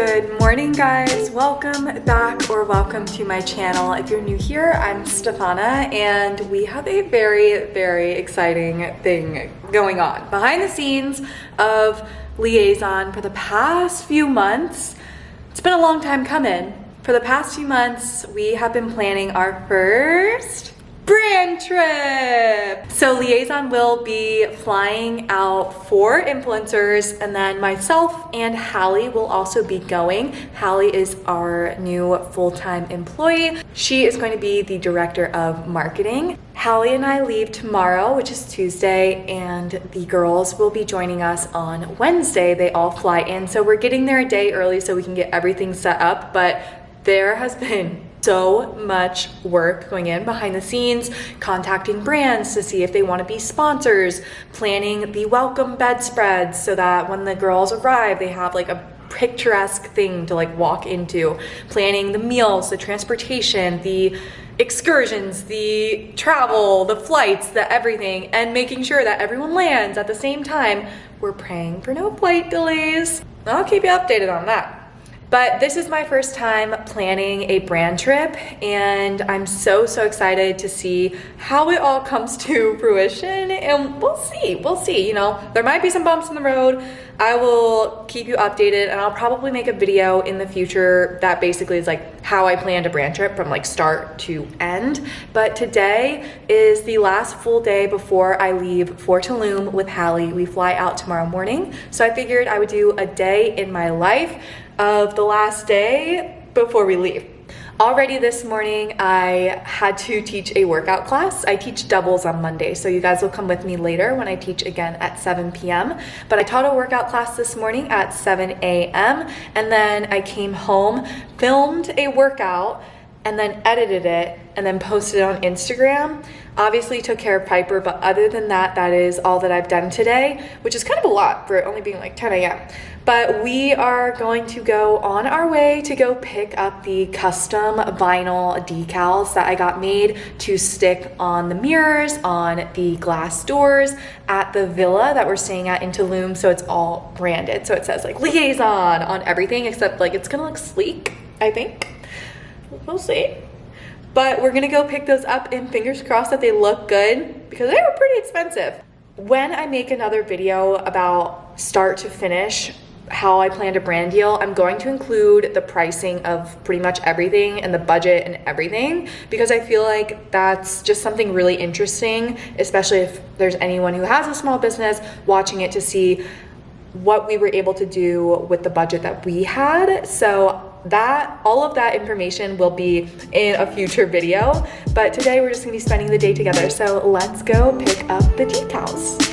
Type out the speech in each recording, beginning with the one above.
Good morning, guys. Welcome back or welcome to my channel. If you're new here, I'm Stefana and we have a very exciting thing going on behind the scenes of Liaison for the past few months. It's been a long time coming. For the past few months, we have been planning our first brand trip. So Liaison will be flying out 4 influencers, and then myself and Hallie will also be going. Hallie is our new full-time employee. She is going to be the director of marketing. Hallie and I leave tomorrow, which is Tuesday, and the girls will be joining us on Wednesday. They all fly in, so we're getting there a day early so we can get everything set up, but there has been so much work going in behind the scenes, contacting brands to see if they want to be sponsors, planning the welcome bedspreads so that when the girls arrive, they have like a picturesque thing to like walk into, planning the meals, the transportation, the excursions, the travel, the flights, the everything, and making sure that everyone lands at the same time. We're praying for no flight delays. I'll keep you updated on that. But this is my first time planning a brand trip, and I'm so excited to see how it all comes to fruition, and we'll see, you know, there might be some bumps in the road. I will keep you updated, and I'll probably make a video in the future that basically is like how I planned a brand trip from like start to end. But today is the last full day before I leave for Tulum with Hallie. We fly out tomorrow morning, so I figured I would do a day in my life of the last day before we leave. Already this morning, I had to teach a workout class. I teach doubles on Monday, so you guys will come with me later when I teach again at 7 p.m. But I taught a workout class this morning at 7 a.m. and then I came home, filmed a workout, and then edited it and then posted it on Instagram. Obviously took care of Piper, but other than that, that is all that I've done today, which is kind of a lot for it only being like 10 a.m. But we are going to go on our way to go pick up the custom vinyl decals that I got made to stick on the mirrors, on the glass doors at the villa that we're staying at in Tulum. So it's all branded. So it says like Liaison on everything, except like it's gonna look sleek, I think. We'll see. But we're gonna go pick those up, and fingers crossed that they look good because they were pretty expensive. When I make another video about start to finish, how I planned a brand deal, I'm going to include the pricing of pretty much everything and the budget and everything, because I feel like that's just something really interesting, especially if there's anyone who has a small business watching it, to see what we were able to do with the budget that we had. So that all of that information will be in a future video, but today we're just gonna be spending the day together. So let's go pick up the decals.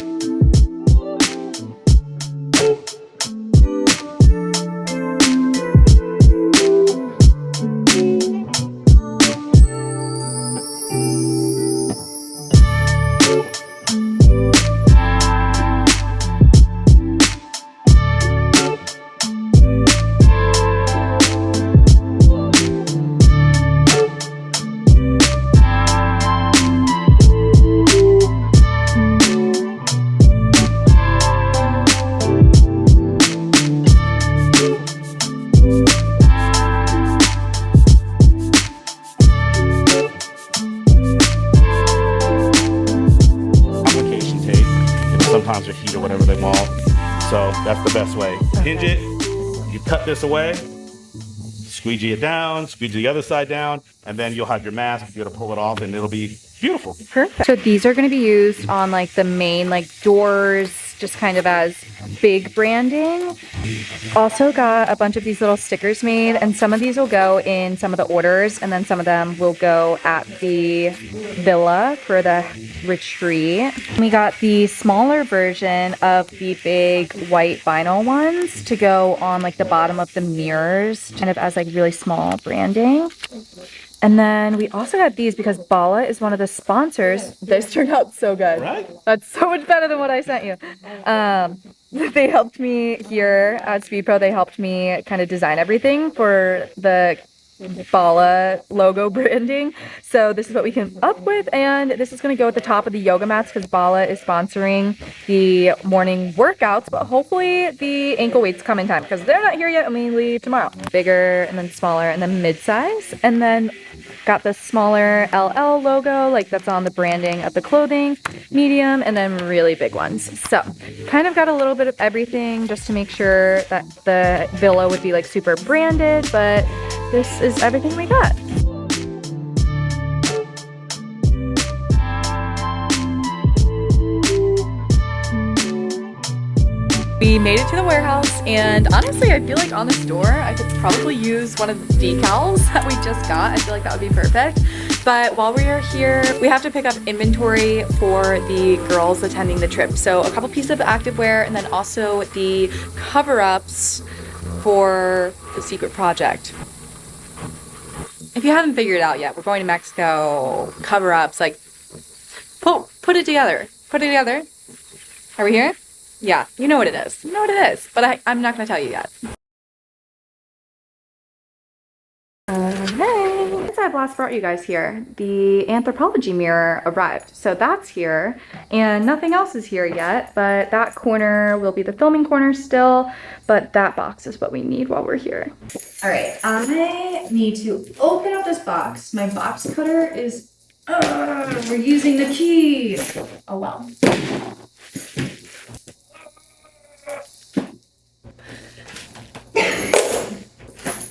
Sometimes your heat or whatever they maul. So that's the best way. Hinge it, you cut this away, squeegee it down, squeegee the other side down, and then you'll have your mask. You're gonna pull it off and it'll be beautiful. Perfect. So these are going to be used on like the main like doors, just kind of as big branding. Also got a bunch of these little stickers made, and some of these will go in some of the orders, and then some of them will go at the villa for the retreat. We got the smaller version of the big white vinyl ones to go on like the bottom of the mirrors, kind of as like really small branding. And then we also got these because Bala is one of the sponsors. This turned out so good. Right? That's so much better than what I sent you. They helped me here at Speed Pro. They helped me kind of design everything for the Bala logo branding. So this is what we came up with, and this is going to go at the top of the yoga mats because Bala is sponsoring the morning workouts, but hopefully the ankle weights come in time because they're not here yet and we leave tomorrow. Bigger and then smaller and then mid-size, and then got the smaller LL logo, like that's on the branding of the clothing, medium, and then really big ones. So kind of got a little bit of everything just to make sure that the villa would be like super branded, but this is everything we got. We made it to the warehouse, and honestly, I feel like on this door, I could probably use one of the decals that we just got. I feel like that would be perfect. But while we are here, we have to pick up inventory for the girls attending the trip. So a couple pieces of activewear, and then also the cover-ups for the secret project. If you haven't figured it out yet, we're going to Mexico. Cover-ups, like, put it together. Put it together. Are we here? Yeah, you know what it is. You know what it is, but I'm not going to tell you yet. Hey! Since I've last brought you guys here, the anthropology mirror arrived. So that's here, and nothing else is here yet, but that corner will be the filming corner still, but that box is what we need while we're here. All right, I need to open up this box. My box cutter is, we're using the key. Oh well.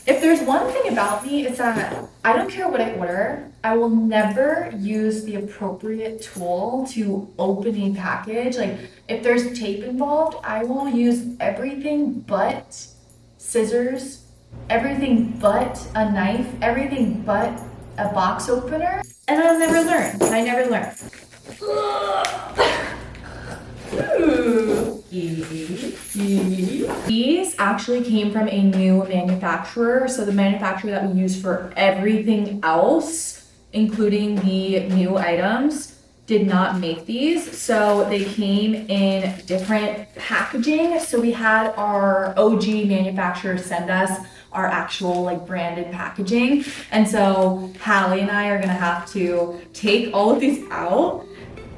If there's one thing about me, it's that I don't care what I order, I will never use the appropriate tool to open a package. Like, if there's tape involved, I will use everything but scissors, everything but a knife, everything but a box opener, and I'll never learn. I never learn. These actually came from a new manufacturer. So the manufacturer that we use for everything else, including the new items, did not make these. So they came in different packaging. So we had our OG manufacturer send us our actual like branded packaging. And so Hallie and I are gonna have to take all of these out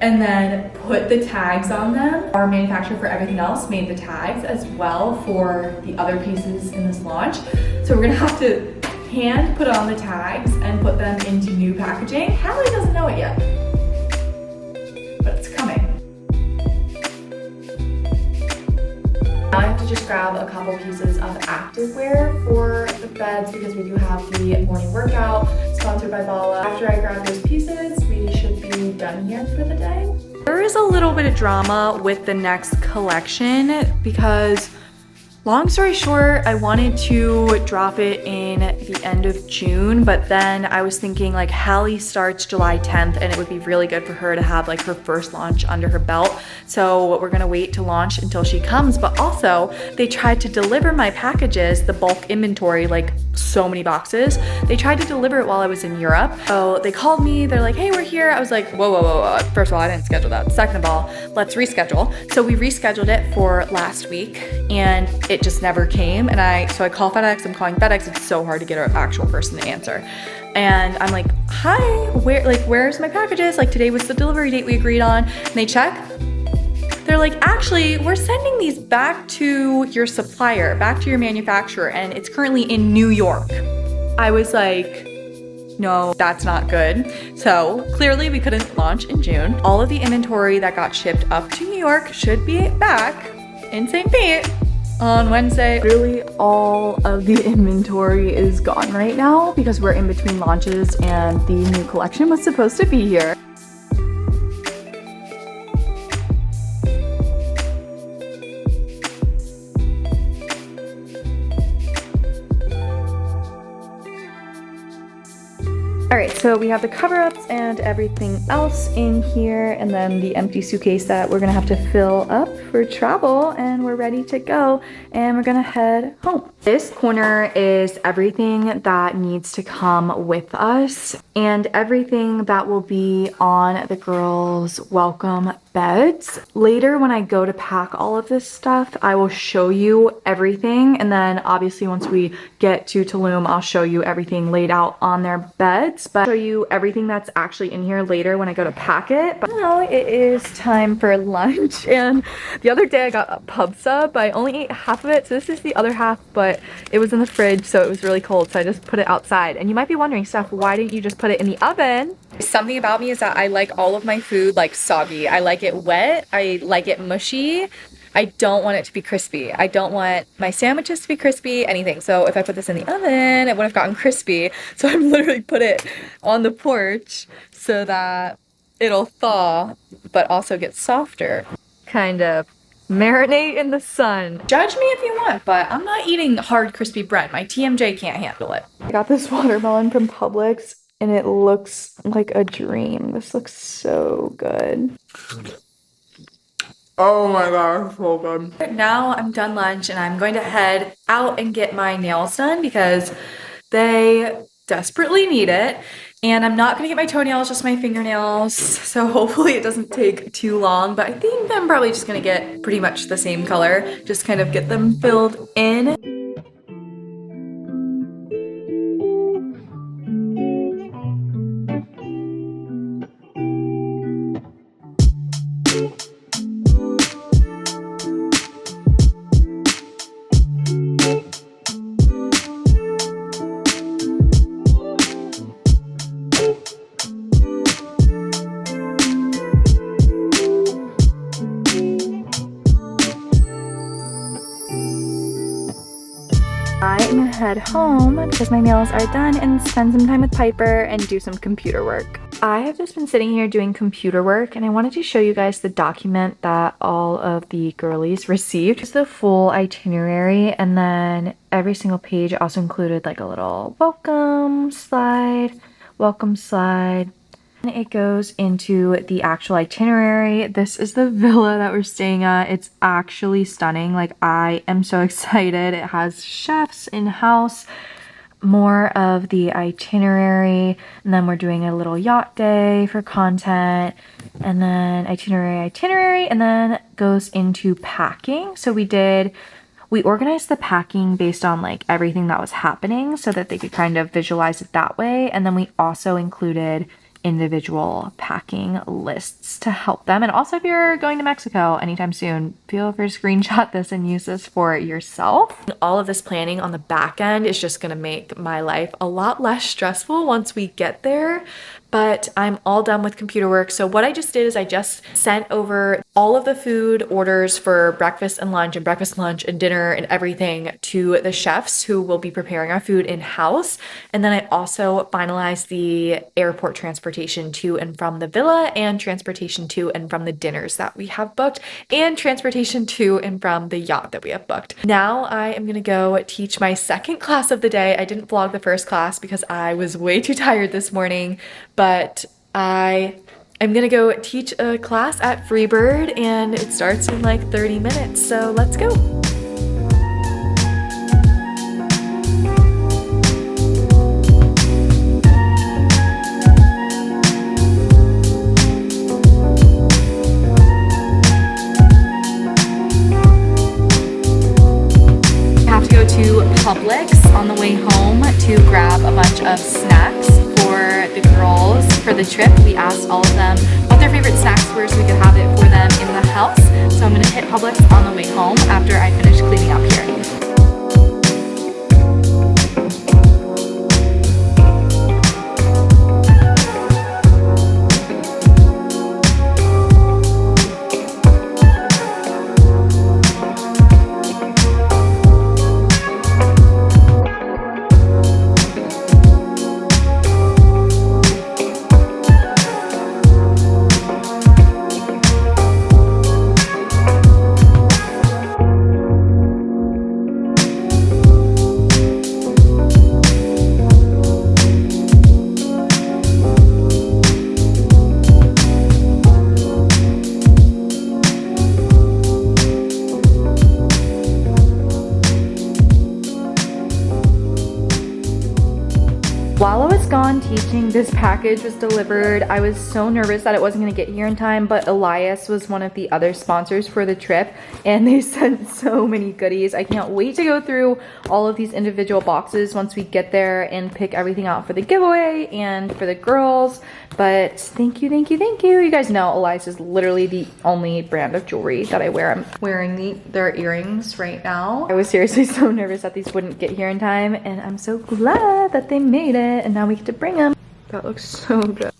and then put the tags on them. Our manufacturer for everything else made the tags as well for the other pieces in this launch. So we're gonna have to hand put on the tags and put them into new packaging. Hallie doesn't know it yet, but it's coming. Now I have to just grab a couple pieces of activewear for the beds because we do have the morning workout sponsored by Bala. After I grab those pieces, we should be done here for the day. There is a little bit of drama with the next collection because, long story short, I wanted to drop it in the end of June, but then I was thinking like Hallie starts July 10th and it would be really good for her to have like her first launch under her belt. So we're gonna wait to launch until she comes, but also they tried to deliver my packages, the bulk inventory, like so many boxes. They tried to deliver it while I was in Europe. So they called me, they're like, hey, we're here. I was like, whoa. First of all, I didn't schedule that. Second of all, let's reschedule. So we rescheduled it for last week and it just never came. And I call FedEx, I'm calling FedEx. It's so hard to get an actual person to answer. And I'm like, hi, where's my packages? Like today was the delivery date we agreed on. And they check. They're like, actually, we're sending these back to your supplier, back to your manufacturer, and it's currently in New York. I was like, no, that's not good. So clearly we couldn't launch in June. All of the inventory that got shipped up to New York should be back in St. Pete on Wednesday. Really all of the inventory is gone right now because we're in between launches and the new collection was supposed to be here. All right, so we have the cover-ups and everything else in here, and then the empty suitcase that we're gonna have to fill up for travel, and we're ready to go, and we're gonna head home. This corner is everything that needs to come with us, and everything that will be on the girls' welcome beds. Later when I go to pack all of this stuff, I will show you everything, and then obviously once we get to Tulum, I'll show you everything laid out on their beds, but I'll show you everything that's actually in here later when I go to pack it. But now it is time for lunch, and the other day I got a pub sub, but I only ate half of it, so this is the other half, but it was in the fridge, so it was really cold, so I just put it outside. And you might be wondering, Steph, why didn't you just put it in the oven? Something about me is that I like all of my food like soggy. I like it wet, I like it mushy. I don't want it to be crispy. I don't want my sandwiches to be crispy, anything. So if I put this in the oven, it would have gotten crispy. So I've literally put it on the porch so that it'll thaw, but also get softer. Kind of marinate in the sun. Judge me if you want, but I'm not eating hard crispy bread. My TMJ can't handle it. I got this watermelon from Publix and it looks like a dream. This looks so good. Oh my gosh, so good. Now I'm done lunch and I'm going to head out and get my nails done because they desperately need it. And I'm not gonna get my toenails, just my fingernails. So hopefully it doesn't take too long, but I think I'm probably just gonna get pretty much the same color, just kind of get them filled in. I'm gonna head home because my nails are done and spend some time with Piper and do some computer work. I have just been sitting here doing computer work and I wanted to show you guys the document that all of the girlies received. It's the full itinerary, and then every single page also included like a little welcome slide. It goes into the actual itinerary. This is the villa that we're staying at. It's actually stunning. Like, I am so excited. It has chefs in-house, more of the itinerary, and then we're doing a little yacht day for content, and then itinerary, and then goes into packing. So we organized the packing based on like everything that was happening so that they could kind of visualize it that way. And then we also included individual packing lists to help them. And also, if you're going to Mexico anytime soon, feel free to screenshot this and use this for yourself. All of this planning on the back end is just gonna make my life a lot less stressful once we get there. But I'm all done with computer work. So what I just did is I just sent over all of the food orders for breakfast and lunch and dinner and everything to the chefs who will be preparing our food in-house. And then I also finalized the airport transportation to and from the villa, and transportation to and from the dinners that we have booked, and transportation to and from the yacht that we have booked. Now I am gonna go teach my second class of the day. I didn't vlog the first class because I was way too tired this morning, but I am gonna go teach a class at Freebird and it starts in like 30 minutes, so let's go. Publix on the way home to grab a bunch of snacks for the girls for the trip. We asked all of them what their favorite snacks were so we could have it for them in the house. So I'm gonna hit Publix on the way home after I finish cleaning up here. gone teaching. This package was delivered. I was so nervous that it wasn't gonna get here in time, but Elias was one of the other sponsors for the trip and they sent so many goodies. I can't wait to go through all of these individual boxes once we get there and pick everything out for the giveaway and for the girls. But thank you, thank you, thank you. You guys know Elias is literally the only brand of jewelry that I wear. I'm wearing their earrings right now. I was seriously so nervous that these wouldn't get here in time, and I'm so glad that they made it, and now we get to bring them. That looks so good.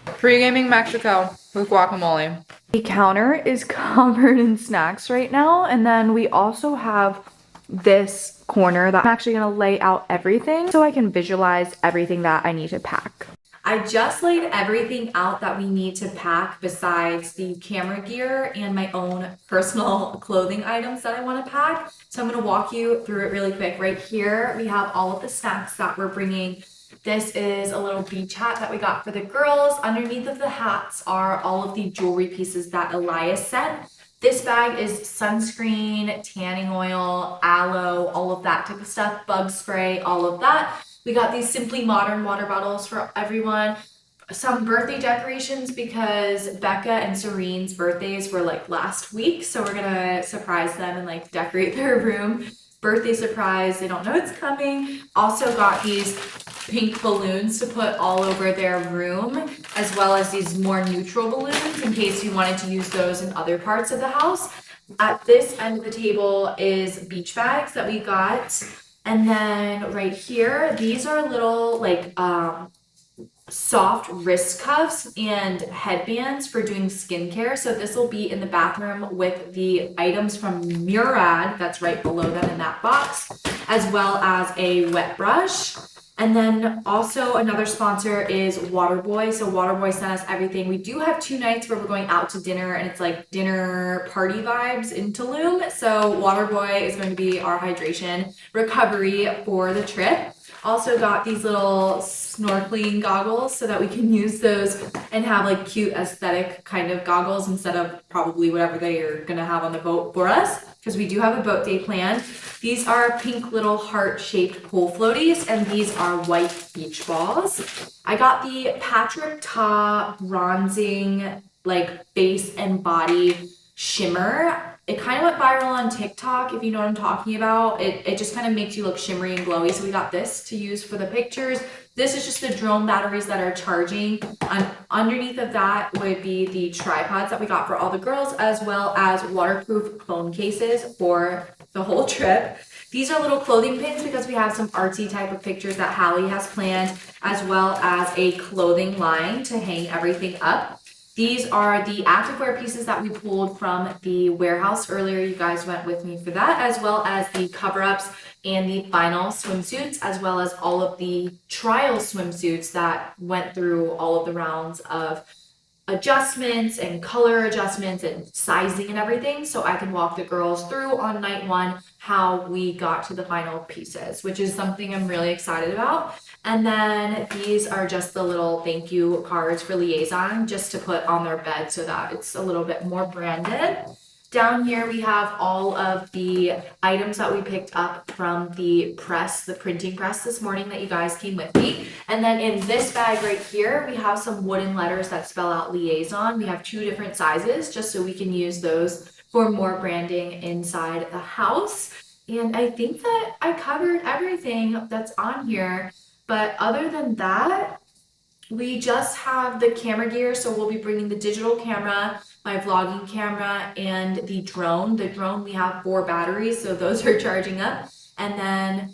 Pre-gaming Mexico with guacamole. The counter is covered in snacks right now, and then we also have this corner that I'm actually gonna lay out everything so I can visualize everything that I need to pack. I just laid everything out that we need to pack besides the camera gear and my own personal clothing items that I want to pack. So I'm going to walk you through it really quick. Right here, we have all of the snacks that we're bringing. This is a little beach hat that we got for the girls. Underneath of the hats are all of the jewelry pieces that Elias sent. This bag is sunscreen, tanning oil, aloe, all of that type of stuff, bug spray, all of that. We got these Simply Modern water bottles for everyone. Some birthday decorations because Becca and Serene's birthdays were like last week. So we're gonna surprise them and like decorate their room. Birthday surprise, they don't know it's coming. Also got these pink balloons to put all over their room, as well as these more neutral balloons in case you wanted to use those in other parts of the house. At this end of the table is beach bags that we got. And then right here, these are little like soft wrist cuffs and headbands for doing skincare. So this will be in the bathroom with the items from Murad, that's right below them in that box, as well as a wet brush. And then also another sponsor is Waterboy. So Waterboy sent us everything. We do have 2 nights where we're going out to dinner and it's like dinner party vibes in Tulum. So Waterboy is going to be our hydration recovery for the trip. Also got these little snorkeling goggles so that we can use those and have like cute aesthetic kind of goggles instead of probably whatever they are gonna have on the boat for us, because we do have a boat day planned. These are pink little heart-shaped pool floaties, and these are white beach balls. I got the Patrick Ta bronzing like face and body shimmer. It kind of went viral on TikTok, if you know what I'm talking about. It just kind of makes you look shimmery and glowy. So we got this to use for the pictures. This is just the drone batteries that are charging. Underneath of that would be the tripods that we got for all the girls, as well as waterproof phone cases for the whole trip. These are little clothing pins because we have some artsy type of pictures that Hallie has planned, as well as a clothing line to hang everything up. These are the activewear pieces that we pulled from the warehouse earlier. You guys went with me for that, as well as the cover-ups and the final swimsuits, as well as all of the trial swimsuits that went through all of the rounds of adjustments and color adjustments and sizing and everything, so I can walk the girls through on night 1 how we got to the final pieces, which is something I'm really excited about. And then these are just the little thank you cards for Liaison, just to put on their bed so that it's a little bit more branded. Down here we have all of the items that we picked up from the press, the printing press this morning that you guys came with me. And then in this bag right here, we have some wooden letters that spell out Liaison. We have 2 different sizes just so we can use those for more branding inside the house. And I think that I covered everything that's on here. But other than that, we just have the camera gear. So we'll be bringing the digital camera, my vlogging camera, and the drone. The drone, we have 4 batteries, so those are charging up. And then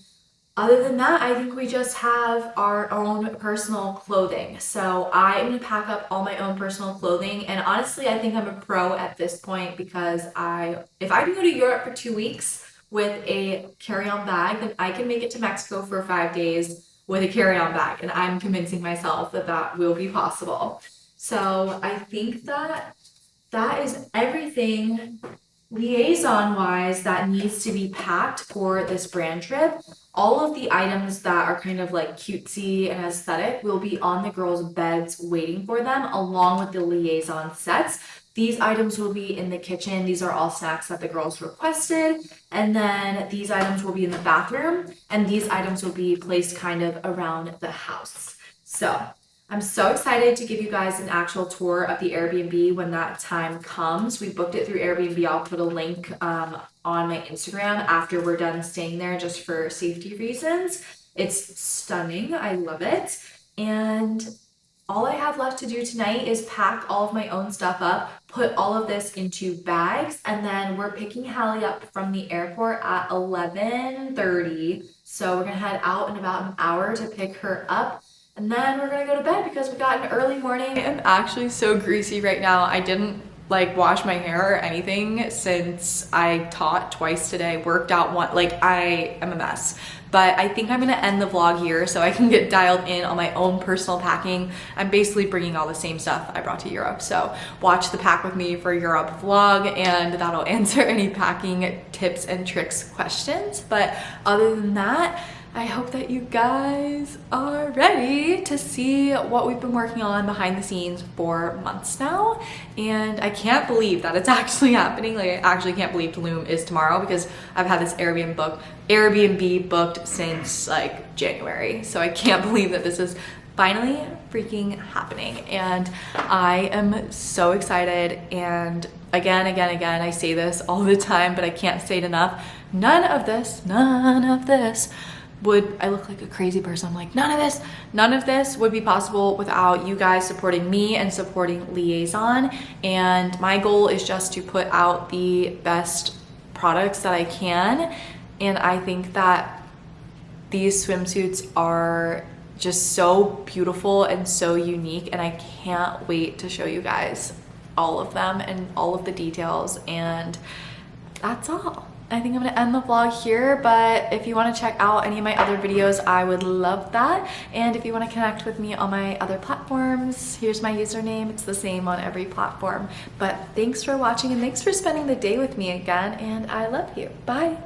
other than that, I think we just have our own personal clothing. So I am gonna pack up all my own personal clothing. And honestly, I think I'm a pro at this point because if I can go to Europe for 2 weeks with a carry-on bag, then I can make it to Mexico for 5 days with a carry-on bag. And I'm convincing myself that that will be possible. So I think that is everything liaison-wise that needs to be packed for this brand trip. All of the items that are kind of like cutesy and aesthetic will be on the girls' beds waiting for them, along with the liaison sets. These items will be in the kitchen. These are all snacks that the girls requested. And then these items will be in the bathroom, and these items will be placed kind of around the house. So I'm so excited to give you guys an actual tour of the Airbnb when that time comes. We booked it through Airbnb. I'll put a link on my Instagram after we're done staying there, just for safety reasons. It's stunning. I love it. And all I have left to do tonight is pack all of my own stuff up, put all of this into bags, and then we're picking Hallie up from the airport at 11:30. So we're gonna head out in about an hour to pick her up, and then we're gonna go to bed because we got an early morning. I am actually so greasy right now. I didn't like wash my hair or anything since I taught twice today, worked out one, like I am a mess. But I think I'm gonna end the vlog here so I can get dialed in on my own personal packing. I'm basically bringing all the same stuff I brought to Europe. So watch the Pack With Me for Europe vlog, and that'll answer any packing tips and tricks questions. But other than that, I hope that you guys are ready to see what we've been working on behind the scenes for months now. And I can't believe that it's actually happening. Like, I actually can't believe Tulum is tomorrow, because I've had this Airbnb booked since like January. So I can't believe that this is finally freaking happening. And I am so excited. And again, I say this all the time, but I can't say it enough. None of this would, I look like a crazy person. I'm like, none of this would be possible without you guys supporting me and supporting Liaison. And my goal is just to put out the best products that I can. And I think that these swimsuits are just so beautiful and so unique, and I can't wait to show you guys all of them and all of the details. And that's all. I think I'm gonna end the vlog here, but if you wanna check out any of my other videos, I would love that. And if you wanna connect with me on my other platforms, here's my username. It's the same on every platform. But thanks for watching, and thanks for spending the day with me again, and I love you. Bye.